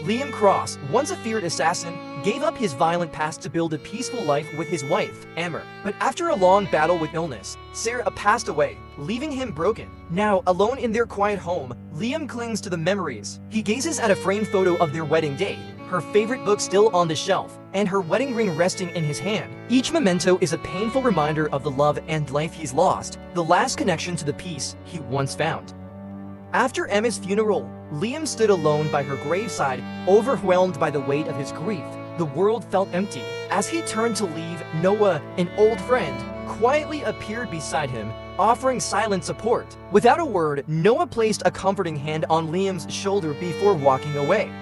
Liam Cross, once a feared assassin, gave up his violent past to build a peaceful life with his wife, Emma. But after a long battle with illness, Sarah passed away, leaving him broken. Now, alone in their quiet home, Liam clings to the memories. He gazes at a framed photo of their wedding day, her favorite book still on the shelf, and her wedding ring resting in his hand. Each memento is a painful reminder of the love and life he's lost, the last connection to the peace he once found. After Emma's funeral, Liam stood alone by her graveside, overwhelmed by the weight of his grief. The world felt empty. As he turned to leave, Noah, an old friend, quietly appeared beside him, offering silent support. Without a word, Noah placed a comforting hand on Liam's shoulder before walking away.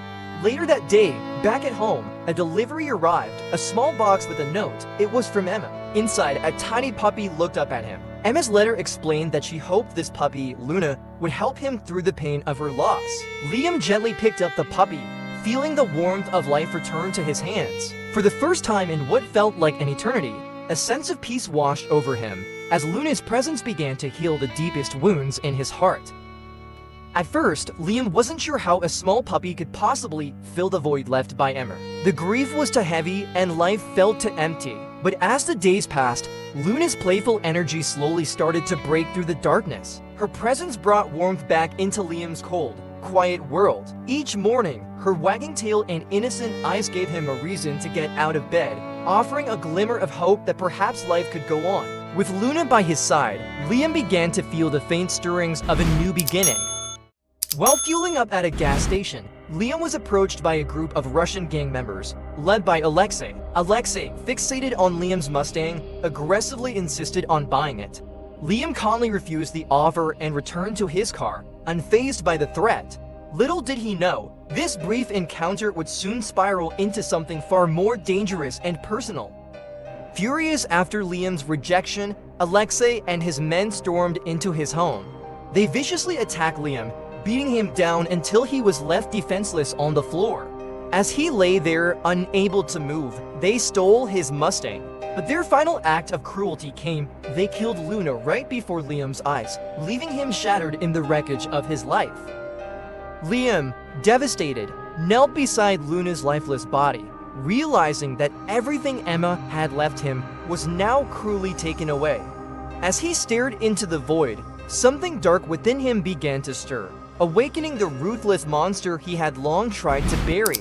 Later that day, back at home, a delivery arrived, a small box with a note. It was from Emma. Inside, a tiny puppy looked up at him. Emma's letter explained that she hoped this puppy, Luna, would help him through the pain of her loss. Liam gently picked up the puppy, feeling the warmth of life return to his hands. For the first time in what felt like an eternity, a sense of peace washed over him, as Luna's presence began to heal the deepest wounds in his heart. At first, Liam wasn't sure how a small puppy could possibly fill the void left by Emma. The grief was too heavy and life felt too empty. But as the days passed, Luna's playful energy slowly started to break through the darkness. Her presence brought warmth back into Liam's cold, quiet world. Each morning, her wagging tail and innocent eyes gave him a reason to get out of bed, offering a glimmer of hope that perhaps life could go on. With Luna by his side, Liam began to feel the faint stirrings of a new beginning. While fueling up at a gas station, Liam was approached by a group of Russian gang members, led by Alexei. Alexei, fixated on Liam's Mustang, aggressively insisted on buying it. Liam calmly refused the offer and returned to his car, unfazed by the threat. Little did he know, this brief encounter would soon spiral into something far more dangerous and personal. Furious after Liam's rejection, Alexei and his men stormed into his home. They viciously attacked Liam, beating him down until he was left defenseless on the floor. As he lay there, unable to move, they stole his Mustang. But their final act of cruelty came. They killed Luna right before Liam's eyes, leaving him shattered in the wreckage of his life. Liam, devastated, knelt beside Luna's lifeless body, realizing that everything Emma had left him was now cruelly taken away. As he stared into the void, something dark within him began to stir, awakening the ruthless monster he had long tried to bury.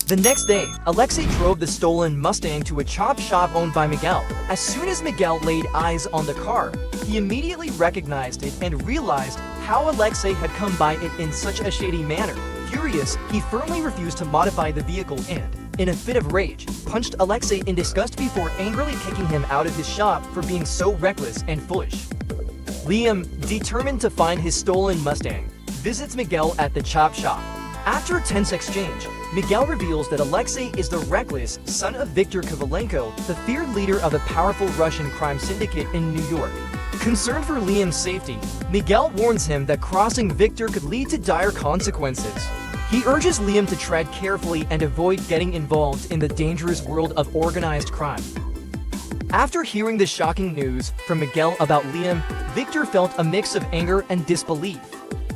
The next day, Alexei drove the stolen Mustang to a chop shop owned by Miguel. As soon as Miguel laid eyes on the car, he immediately recognized it and realized how Alexei had come by it in such a shady manner. Furious, he firmly refused to modify the vehicle and, in a fit of rage, punched Alexei in disgust before angrily kicking him out of his shop for being so reckless and foolish. Liam, determined to find his stolen Mustang, visits Miguel at the chop shop. After a tense exchange, Miguel reveals that Alexei is the reckless son of Viktor Kovalenko, the feared leader of a powerful Russian crime syndicate in New York. Concerned for Liam's safety, Miguel warns him that crossing Viktor could lead to dire consequences. He urges Liam to tread carefully and avoid getting involved in the dangerous world of organized crime. After hearing the shocking news from Miguel about Liam, Viktor felt a mix of anger and disbelief.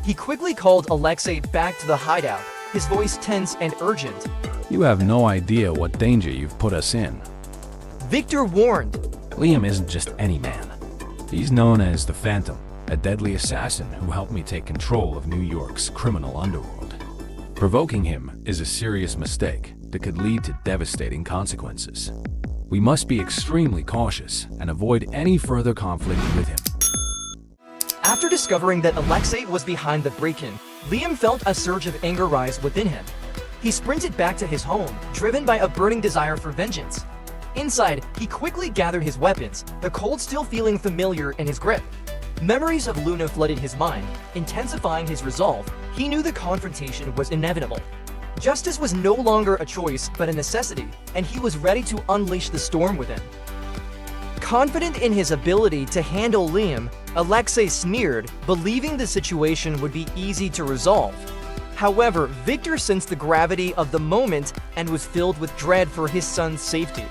He quickly called Alexei back to the hideout, his voice tense and urgent. You have no idea what danger you've put us in. Viktor warned. Liam isn't just any man. He's known as the Phantom, a deadly assassin who helped me take control of New York's criminal underworld. Provoking him is a serious mistake that could lead to devastating consequences. We must be extremely cautious and avoid any further conflict with him. After discovering that Alexei was behind the break-in, Liam felt a surge of anger rise within him. He sprinted back to his home, driven by a burning desire for vengeance. Inside, he quickly gathered his weapons, the cold still feeling familiar in his grip. Memories of Luna flooded his mind, intensifying his resolve. He knew the confrontation was inevitable. Justice was no longer a choice, but a necessity, and he was ready to unleash the storm within. Confident in his ability to handle Liam, Alexei sneered, believing the situation would be easy to resolve. However, Viktor sensed the gravity of the moment and was filled with dread for his son's safety.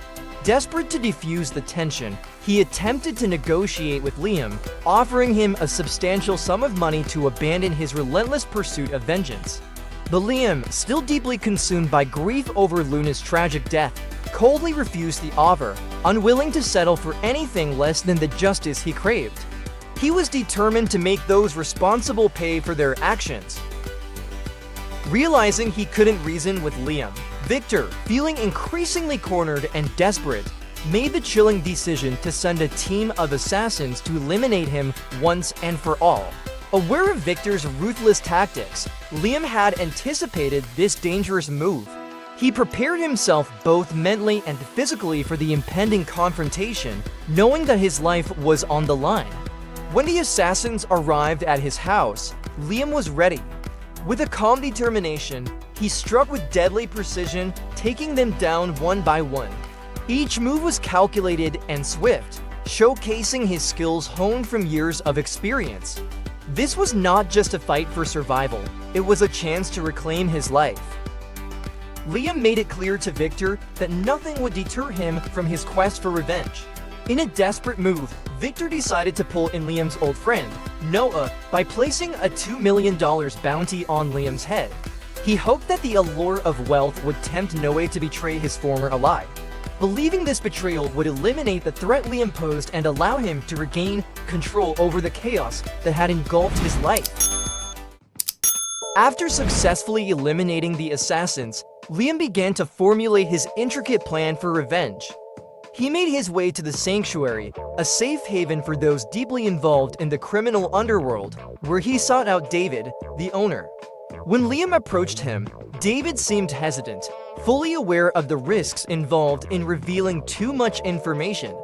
Desperate to defuse the tension, he attempted to negotiate with Liam, offering him a substantial sum of money to abandon his relentless pursuit of vengeance. But Liam, still deeply consumed by grief over Luna's tragic death, coldly refused the offer, unwilling to settle for anything less than the justice he craved. He was determined to make those responsible pay for their actions. Realizing he couldn't reason with Liam, Victor, feeling increasingly cornered and desperate, made the chilling decision to send a team of assassins to eliminate him once and for all. Aware of Victor's ruthless tactics, Liam had anticipated this dangerous move. He prepared himself both mentally and physically for the impending confrontation, knowing that his life was on the line. When the assassins arrived at his house, Liam was ready. With a calm determination, he struck with deadly precision, taking them down one by one. Each move was calculated and swift, showcasing his skills honed from years of experience. This was not just a fight for survival, it was a chance to reclaim his life. Liam made it clear to Victor that nothing would deter him from his quest for revenge. In a desperate move, Victor decided to pull in Liam's old friend, Noah, by placing a $2 million bounty on Liam's head. He hoped that the allure of wealth would tempt Noah to betray his former ally. Believing this betrayal would eliminate the threat Liam posed and allow him to regain control over the chaos that had engulfed his life. After successfully eliminating the assassins, Liam began to formulate his intricate plan for revenge. He made his way to the Sanctuary, a safe haven for those deeply involved in the criminal underworld, where he sought out David, the owner. When Liam approached him, David seemed hesitant, fully aware of the risks involved in revealing too much information.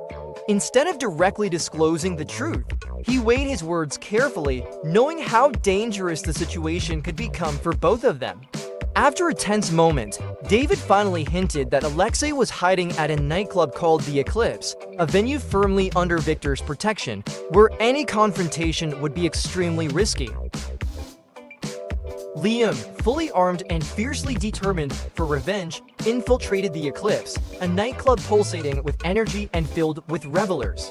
Instead of directly disclosing the truth, he weighed his words carefully, knowing how dangerous the situation could become for both of them. After a tense moment, David finally hinted that Alexei was hiding at a nightclub called The Eclipse, a venue firmly under Victor's protection, where any confrontation would be extremely risky. Liam, fully armed and fiercely determined for revenge, infiltrated The Eclipse, a nightclub pulsating with energy and filled with revelers.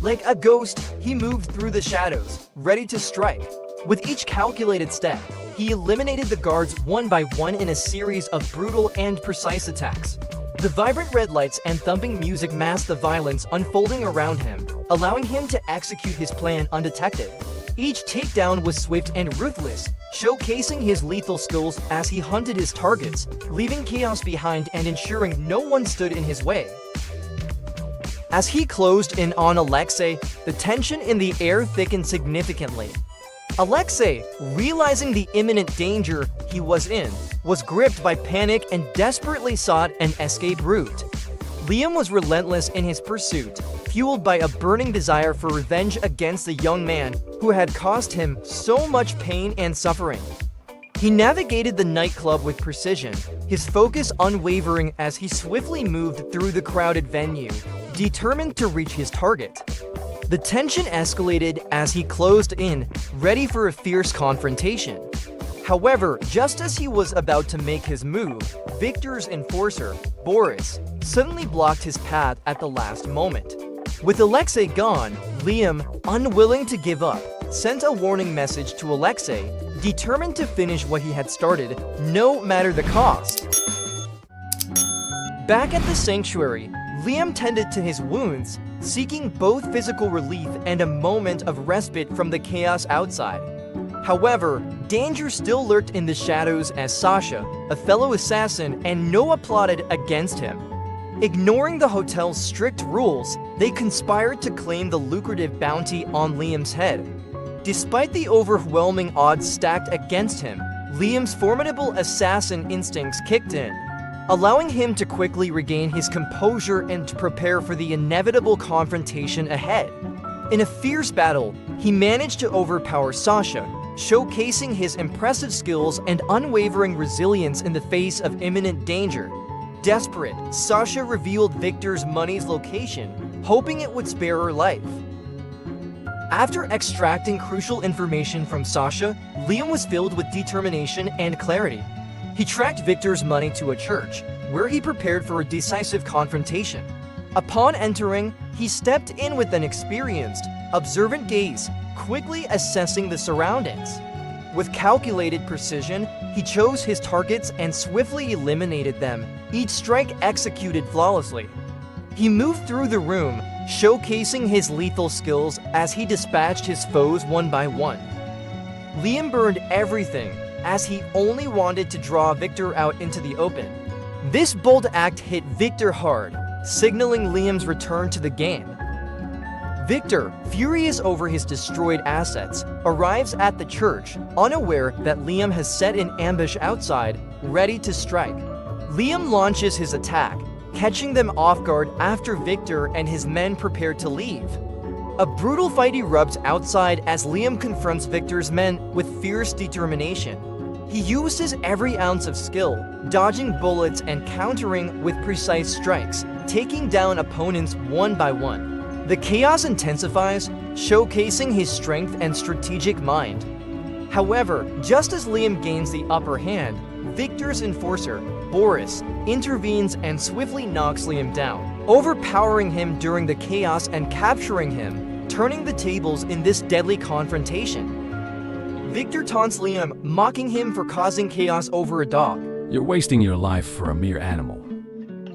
Like a ghost, he moved through the shadows, ready to strike. With each calculated step, he eliminated the guards one by one in a series of brutal and precise attacks. The vibrant red lights and thumping music masked the violence unfolding around him, allowing him to execute his plan undetected. Each takedown was swift and ruthless, showcasing his lethal skills as he hunted his targets, leaving chaos behind and ensuring no one stood in his way. As he closed in on Alexei, the tension in the air thickened significantly. Alexei, realizing the imminent danger he was in, was gripped by panic and desperately sought an escape route. Liam was relentless in his pursuit, fueled by a burning desire for revenge against the young man who had caused him so much pain and suffering. He navigated the nightclub with precision, his focus unwavering as he swiftly moved through the crowded venue, determined to reach his target. The tension escalated as he closed in, ready for a fierce confrontation. However, just as he was about to make his move, Victor's enforcer, Boris, suddenly blocked his path at the last moment. With Alexei gone, Liam, unwilling to give up, sent a warning message to Alexei, determined to finish what he had started, no matter the cost. Back at the Sanctuary, Liam tended to his wounds, seeking both physical relief and a moment of respite from the chaos outside. However, danger still lurked in the shadows as Sasha, a fellow assassin, and Noah plotted against him. Ignoring the hotel's strict rules, they conspired to claim the lucrative bounty on Liam's head. Despite the overwhelming odds stacked against him, Liam's formidable assassin instincts kicked in, allowing him to quickly regain his composure and to prepare for the inevitable confrontation ahead. In a fierce battle, he managed to overpower Sasha, showcasing his impressive skills and unwavering resilience in the face of imminent danger. Desperate, Sasha revealed Victor's money's location, hoping it would spare her life. After extracting crucial information from Sasha, Liam was filled with determination and clarity. He tracked Victor's money to a church, where he prepared for a decisive confrontation. Upon entering, he stepped in with an experienced, observant gaze, quickly assessing the surroundings. With calculated precision, He chose his targets and swiftly eliminated them, each strike executed flawlessly. He moved through the room, showcasing his lethal skills as he dispatched his foes one by one. Liam burned everything, as he only wanted to draw Victor out into the open. This bold act hit Victor hard, signaling Liam's return to the game. Victor, furious over his destroyed assets, arrives at the church, unaware that Liam has set an ambush outside, ready to strike. Liam launches his attack, catching them off guard after Victor and his men prepare to leave. A brutal fight erupts outside as Liam confronts Victor's men with fierce determination. He uses every ounce of skill, dodging bullets and countering with precise strikes, taking down opponents one by one. The chaos intensifies, showcasing his strength and strategic mind. However, just as Liam gains the upper hand, Victor's enforcer, Boris, intervenes and swiftly knocks Liam down, overpowering him during the chaos and capturing him, turning the tables in this deadly confrontation. Victor taunts Liam, mocking him for causing chaos over a dog. You're wasting your life for a mere animal.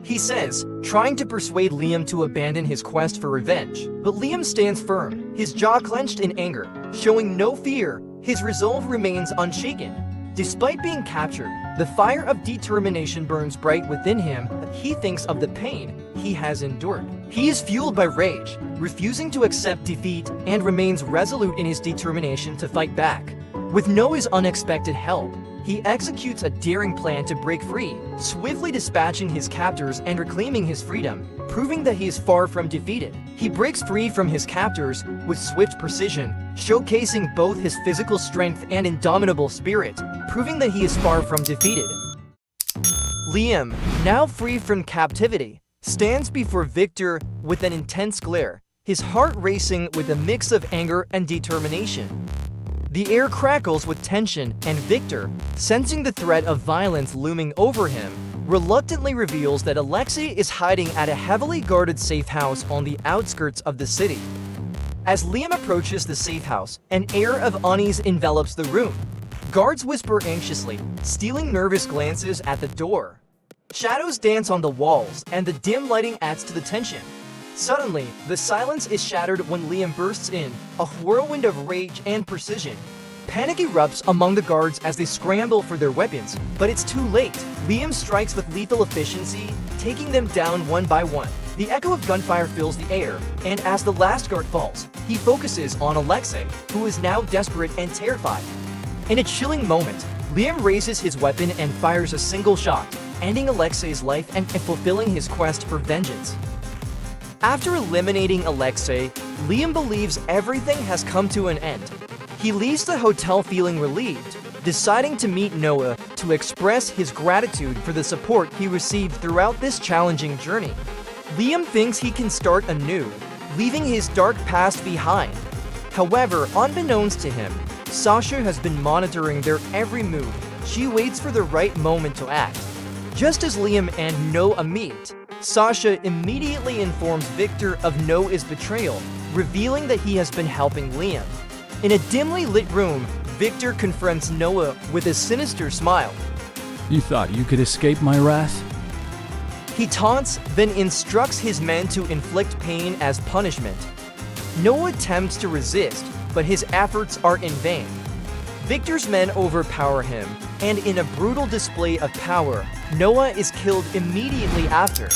He says, trying to persuade Liam to abandon his quest for revenge. But Liam stands firm, his jaw clenched in anger, showing no fear. His resolve remains unshaken. Despite being captured, the fire of determination burns bright within him as he thinks of the pain he has endured. He is fueled by rage, refusing to accept defeat, and remains resolute in his determination to fight back. With Noah's unexpected help, he executes a daring plan to break free, swiftly dispatching his captors and reclaiming his freedom, proving that he is far from defeated. He breaks free from his captors with swift precision, showcasing both his physical strength and indomitable spirit, proving that he is far from defeated. Liam, now free from captivity, stands before Victor with an intense glare, his heart racing with a mix of anger and determination. The air crackles with tension, and Victor, sensing the threat of violence looming over him, reluctantly reveals that Alexei is hiding at a heavily guarded safe house on the outskirts of the city. As Liam approaches the safe house, an air of unease envelops the room. Guards whisper anxiously, stealing nervous glances at the door. Shadows dance on the walls, and the dim lighting adds to the tension. Suddenly, the silence is shattered when Liam bursts in, a whirlwind of rage and precision. Panic erupts among the guards as they scramble for their weapons, but it's too late. Liam strikes with lethal efficiency, taking them down one by one. The echo of gunfire fills the air, and as the last guard falls, he focuses on Alexei, who is now desperate and terrified. In a chilling moment, Liam raises his weapon and fires a single shot, ending Alexei's life and fulfilling his quest for vengeance. After eliminating Alexei, Liam believes everything has come to an end. He leaves the hotel feeling relieved, deciding to meet Noah to express his gratitude for the support he received throughout this challenging journey. Liam thinks he can start anew, leaving his dark past behind. However, unbeknownst to him, Sasha has been monitoring their every move. She waits for the right moment to act. Just as Liam and Noah meet, Sasha immediately informs Victor of Noah's betrayal, revealing that he has been helping Liam. In a dimly lit room, Victor confronts Noah with a sinister smile. You thought you could escape my wrath? He taunts, then instructs his men to inflict pain as punishment. Noah attempts to resist, but his efforts are in vain. Victor's men overpower him, and in a brutal display of power, Noah is killed immediately after.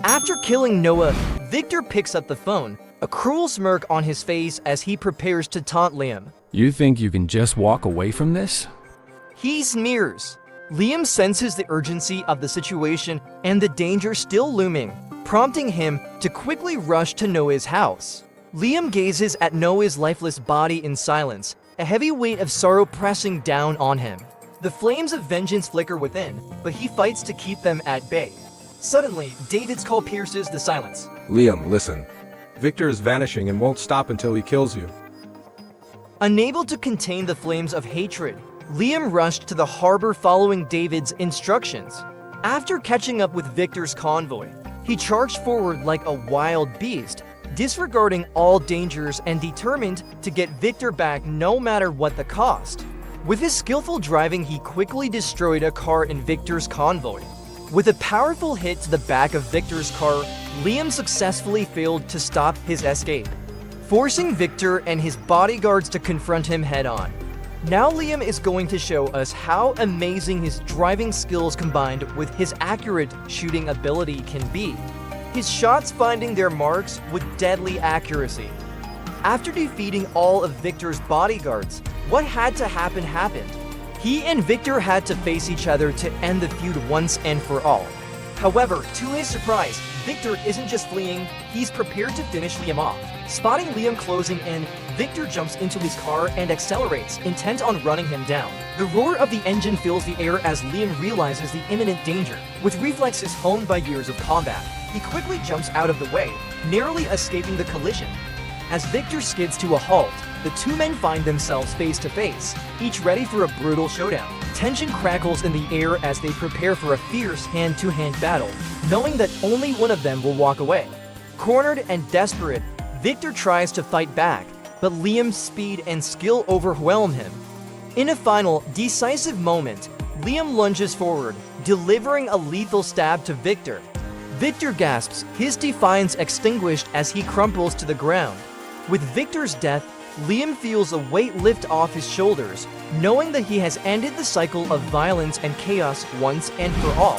After killing Noah, Victor picks up the phone, a cruel smirk on his face as he prepares to taunt Liam. You think you can just walk away from this? He sneers. Liam senses the urgency of the situation and the danger still looming, prompting him to quickly rush to Noah's house. Liam gazes at Noah's lifeless body in silence, a heavy weight of sorrow pressing down on him. The flames of vengeance flicker within, but he fights to keep them at bay. Suddenly, David's call pierces the silence. Liam, listen. Victor is vanishing and won't stop until he kills you. Unable to contain the flames of hatred, Liam rushed to the harbor following David's instructions. After catching up with Victor's convoy, he charged forward like a wild beast, disregarding all dangers and determined to get Victor back no matter what the cost. With his skillful driving, he quickly destroyed a car in Victor's convoy. With a powerful hit to the back of Victor's car, Liam successfully failed to stop his escape, forcing Victor and his bodyguards to confront him head-on. Now Liam is going to show us how amazing his driving skills combined with his accurate shooting ability can be, his shots finding their marks with deadly accuracy. After defeating all of Victor's bodyguards, what had to happen happened. He and Victor had to face each other to end the feud once and for all. However, to his surprise, Victor isn't just fleeing, he's prepared to finish Liam off. Spotting Liam closing in, Victor jumps into his car and accelerates, intent on running him down. The roar of the engine fills the air as Liam realizes the imminent danger. With reflexes honed by years of combat, he quickly jumps out of the way, narrowly escaping the collision. As Victor skids to a halt, the two men find themselves face to face, each ready for a brutal showdown. Tension crackles in the air as they prepare for a fierce hand-to-hand battle, knowing that only one of them will walk away. Cornered and desperate, Victor tries to fight back, but Liam's speed and skill overwhelm him. In a final, decisive moment, Liam lunges forward, delivering a lethal stab to Victor. Victor gasps, his defiance extinguished as he crumples to the ground. With Victor's death, Liam feels a weight lift off his shoulders, knowing that he has ended the cycle of violence and chaos once and for all.